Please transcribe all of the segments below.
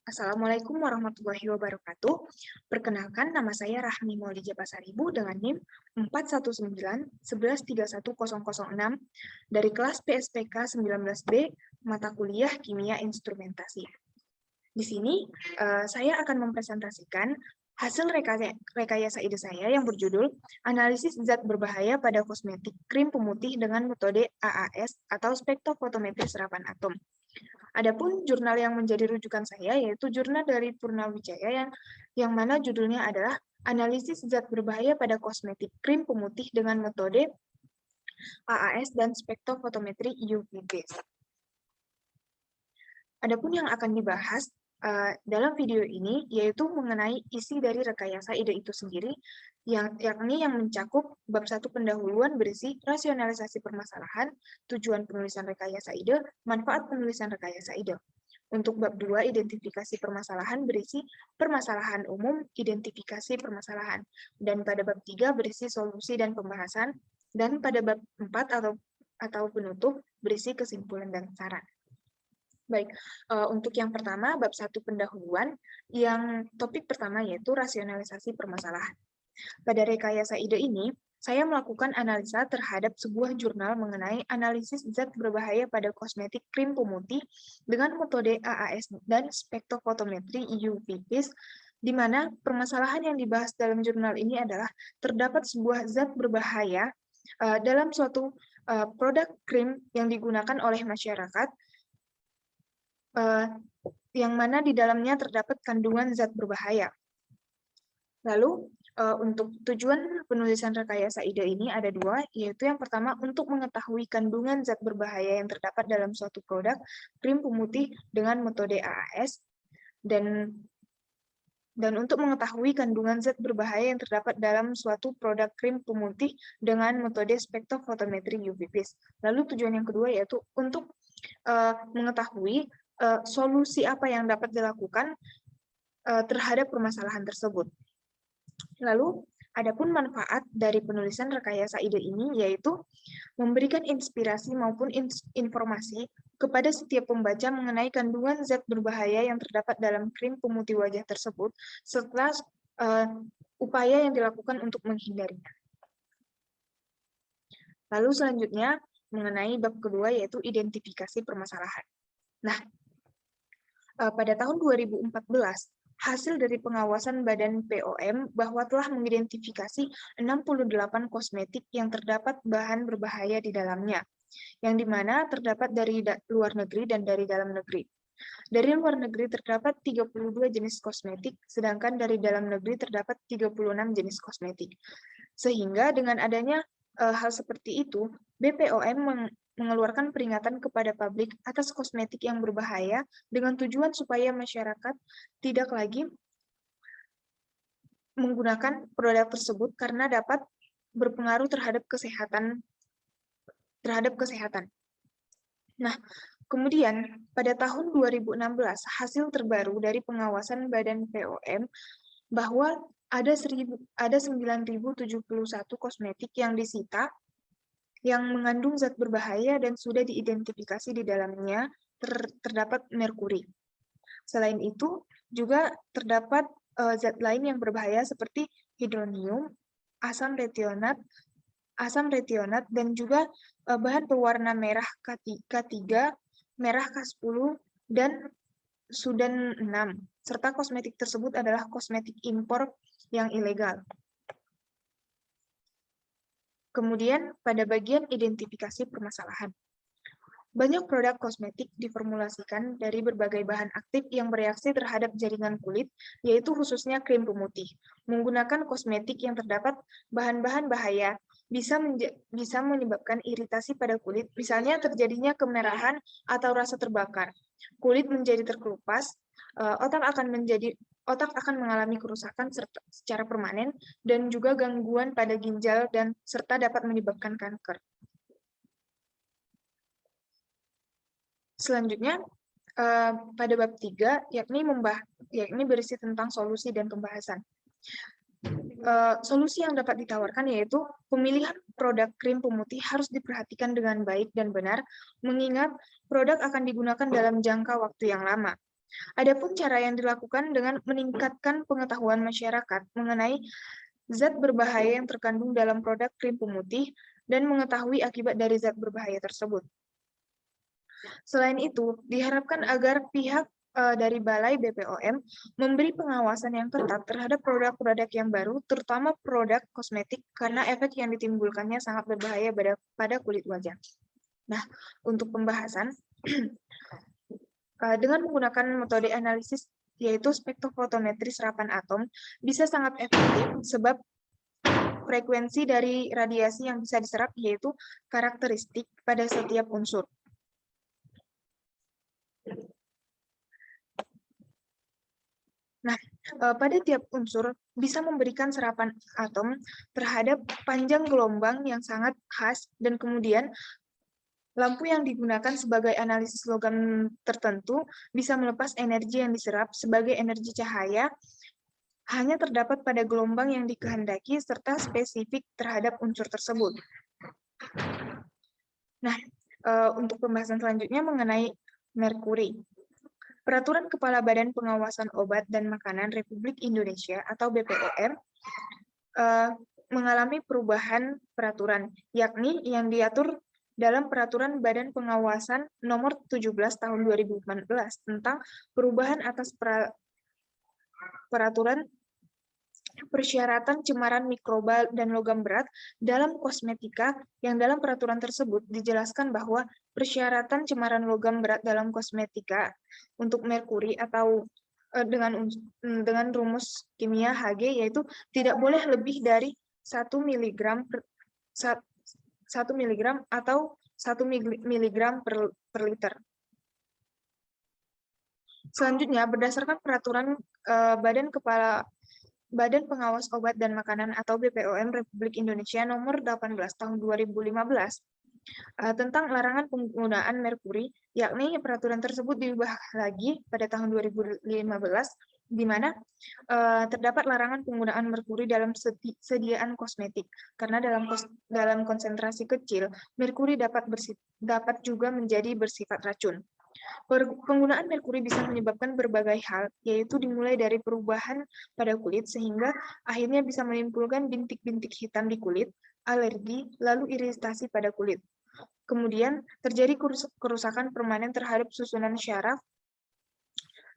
Assalamualaikum warahmatullahi wabarakatuh. Perkenalkan, nama saya Rahmi Maulidja Pasaribu dengan NIM 419-1131-006 dari kelas PSPK 19B, mata kuliah Kimia Instrumentasi. Di sini, saya akan mempresentasikan hasil rekayasa ide saya yang berjudul Analisis Zat Berbahaya pada Kosmetik Krim Pemutih dengan Metode AAS atau Spektrofotometri Serapan Atom. Adapun jurnal yang menjadi rujukan saya yaitu jurnal dari Purnawijaya yang mana judulnya adalah Analisis Zat Berbahaya pada Kosmetik Krim Pemutih dengan Metode AAS dan Spektrofotometri UV-based. Adapun yang akan dibahas dalam video ini yaitu mengenai isi dari rekayasa ide itu sendiri, yakni yang mencakup bab 1 pendahuluan berisi rasionalisasi permasalahan, tujuan penulisan rekayasa ide, manfaat penulisan rekayasa ide. Untuk bab 2 identifikasi permasalahan berisi permasalahan umum, identifikasi permasalahan. Dan pada bab 3 berisi solusi dan pembahasan, dan pada bab 4 atau penutup berisi kesimpulan dan saran. Baik, untuk yang pertama, bab 1 pendahuluan, yang topik pertama yaitu rasionalisasi permasalahan. Pada rekayasa ide ini, saya melakukan analisa terhadap sebuah jurnal mengenai analisis zat berbahaya pada kosmetik krim pemutih dengan metode AAS dan spektrofotometri UV-based, di mana permasalahan yang dibahas dalam jurnal ini adalah terdapat sebuah zat berbahaya dalam suatu produk krim yang digunakan oleh masyarakat, yang mana di dalamnya terdapat kandungan zat berbahaya. Lalu, untuk tujuan penulisan rekayasa ide ini ada dua, yaitu yang pertama untuk mengetahui kandungan zat berbahaya yang terdapat dalam suatu produk krim pemutih dengan metode AAS, dan untuk mengetahui kandungan zat berbahaya yang terdapat dalam suatu produk krim pemutih dengan metode spektrofotometri UV-based. Lalu tujuan yang kedua yaitu untuk mengetahui solusi apa yang dapat dilakukan terhadap permasalahan tersebut. Lalu, adapun manfaat dari penulisan rekayasa ide ini yaitu memberikan inspirasi maupun informasi kepada setiap pembaca mengenai kandungan zat berbahaya yang terdapat dalam krim pemutih wajah tersebut serta upaya yang dilakukan untuk menghindarinya. Lalu selanjutnya mengenai bab kedua yaitu identifikasi permasalahan. Nah, pada tahun 2014, hasil dari pengawasan Badan POM bahwa telah mengidentifikasi 68 kosmetik yang terdapat bahan berbahaya di dalamnya, yang dimana terdapat dari luar negeri dan dari dalam negeri. Dari luar negeri terdapat 32 jenis kosmetik, sedangkan dari dalam negeri terdapat 36 jenis kosmetik. Sehingga dengan adanya hal seperti itu, BPOM mengeluarkan peringatan kepada publik atas kosmetik yang berbahaya dengan tujuan supaya masyarakat tidak lagi menggunakan produk tersebut karena dapat berpengaruh terhadap kesehatan. Nah, kemudian pada tahun 2016 hasil terbaru dari pengawasan Badan POM bahwa ada 9.071 kosmetik yang disita yang mengandung zat berbahaya dan sudah diidentifikasi di dalamnya terdapat merkuri. Selain itu, juga terdapat zat lain yang berbahaya seperti hidronium, asam retionat, dan juga bahan pewarna merah K3, merah K10, dan Sudan 6. Serta kosmetik tersebut adalah kosmetik impor yang ilegal. Kemudian, pada bagian identifikasi permasalahan. Banyak produk kosmetik diformulasikan dari berbagai bahan aktif yang bereaksi terhadap jaringan kulit, yaitu khususnya krim pemutih. Menggunakan kosmetik yang terdapat bahan-bahan bahaya bisa menyebabkan iritasi pada kulit, misalnya terjadinya kemerahan atau rasa terbakar. Kulit menjadi terkelupas, otak akan mengalami kerusakan secara permanen dan juga gangguan pada ginjal dan serta dapat menyebabkan kanker. Selanjutnya, pada bab 3, yakni berisi tentang solusi dan pembahasan. Solusi yang dapat ditawarkan yaitu pemilihan produk krim pemutih harus diperhatikan dengan baik dan benar, mengingat produk akan digunakan dalam jangka waktu yang lama. Adapun cara yang dilakukan dengan meningkatkan pengetahuan masyarakat mengenai zat berbahaya yang terkandung dalam produk krim pemutih dan mengetahui akibat dari zat berbahaya tersebut. Selain itu, diharapkan agar pihak dari Balai BPOM memberi pengawasan yang ketat terhadap produk-produk yang baru, terutama produk kosmetik, karena efek yang ditimbulkannya sangat berbahaya pada kulit wajah. Nah, untuk pembahasan, dengan menggunakan metode analisis yaitu spektrofotometri serapan atom, bisa sangat efektif sebab frekuensi dari radiasi yang bisa diserap yaitu karakteristik pada setiap unsur. Nah, pada tiap unsur bisa memberikan serapan atom terhadap panjang gelombang yang sangat khas, dan kemudian lampu yang digunakan sebagai analisis logam tertentu bisa melepas energi yang diserap sebagai energi cahaya hanya terdapat pada gelombang yang dikehendaki serta spesifik terhadap unsur tersebut. Nah, untuk pembahasan selanjutnya mengenai merkuri. Peraturan Kepala Badan Pengawasan Obat dan Makanan Republik Indonesia atau BPOM mengalami perubahan peraturan, yakni yang diatur dalam Peraturan Badan Pengawasan Nomor 17 Tahun 2018 tentang perubahan atas peraturan persyaratan cemaran mikroba dan logam berat dalam kosmetika, yang dalam peraturan tersebut dijelaskan bahwa persyaratan cemaran logam berat dalam kosmetika untuk merkuri atau dengan rumus kimia Hg yaitu tidak boleh lebih dari 1 mg atau 1 mg per liter. Selanjutnya, berdasarkan peraturan Badan Pengawas Obat dan Makanan atau BPOM Republik Indonesia Nomor 18 Tahun 2015 tentang larangan penggunaan merkuri, yakni peraturan tersebut diubah lagi pada tahun 2015, di mana terdapat larangan penggunaan merkuri dalam sediaan kosmetik, karena dalam konsentrasi kecil, merkuri dapat juga menjadi bersifat racun. Penggunaan merkuri bisa menyebabkan berbagai hal, yaitu dimulai dari perubahan pada kulit sehingga akhirnya bisa menimbulkan bintik-bintik hitam di kulit, alergi, lalu iritasi pada kulit. Kemudian terjadi kerusakan permanen terhadap susunan syaraf,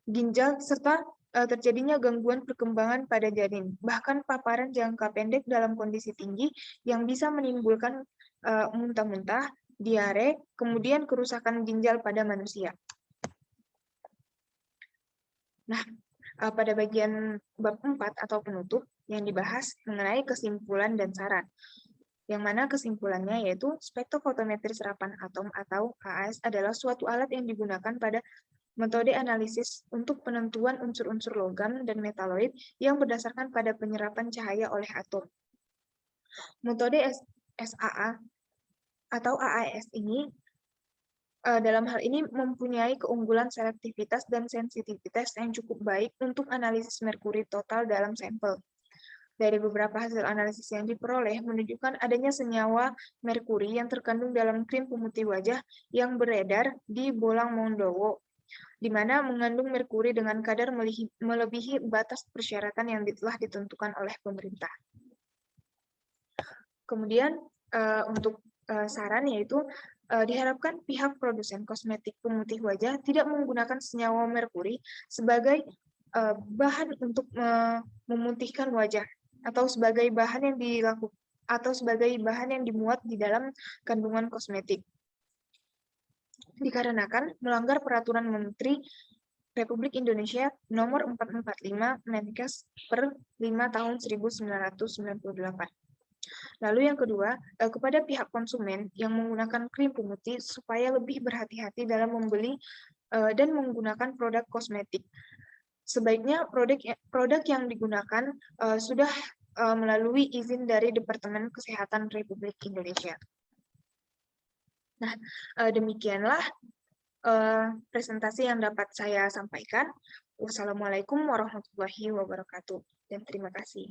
ginjal, serta terjadinya gangguan perkembangan pada janin, bahkan paparan jangka pendek dalam kondisi tinggi yang bisa menimbulkan muntah-muntah, diare, kemudian kerusakan ginjal pada manusia. Nah, pada bagian bab 4 atau penutup yang dibahas mengenai kesimpulan dan saran. Yang mana kesimpulannya yaitu spektrofotometri serapan atom atau AAS adalah suatu alat yang digunakan pada metode analisis untuk penentuan unsur-unsur logam dan metaloid yang berdasarkan pada penyerapan cahaya oleh atom. Metode SAA atau AAS ini dalam hal ini mempunyai keunggulan selektivitas dan sensitivitas yang cukup baik untuk analisis merkuri total dalam sampel. Dari beberapa hasil analisis yang diperoleh menunjukkan adanya senyawa merkuri yang terkandung dalam krim pemutih wajah yang beredar di Bolang Mondowo, di mana mengandung merkuri dengan kadar melebihi batas persyaratan yang telah ditentukan oleh pemerintah. Kemudian untuk saran yaitu diharapkan pihak produsen kosmetik pemutih wajah tidak menggunakan senyawa merkuri sebagai bahan untuk memutihkan wajah atau sebagai bahan yang dimuat di dalam kandungan kosmetik. Dikarenakan melanggar peraturan Menteri Republik Indonesia Nomor 445 Menkes per 5 tahun 1998. Lalu yang kedua, kepada pihak konsumen yang menggunakan krim pemutih supaya lebih berhati-hati dalam membeli dan menggunakan produk kosmetik. Sebaiknya produk yang digunakan sudah melalui izin dari Departemen Kesehatan Republik Indonesia. Nah, demikianlah presentasi yang dapat saya sampaikan. Wassalamualaikum warahmatullahi wabarakatuh, dan terima kasih.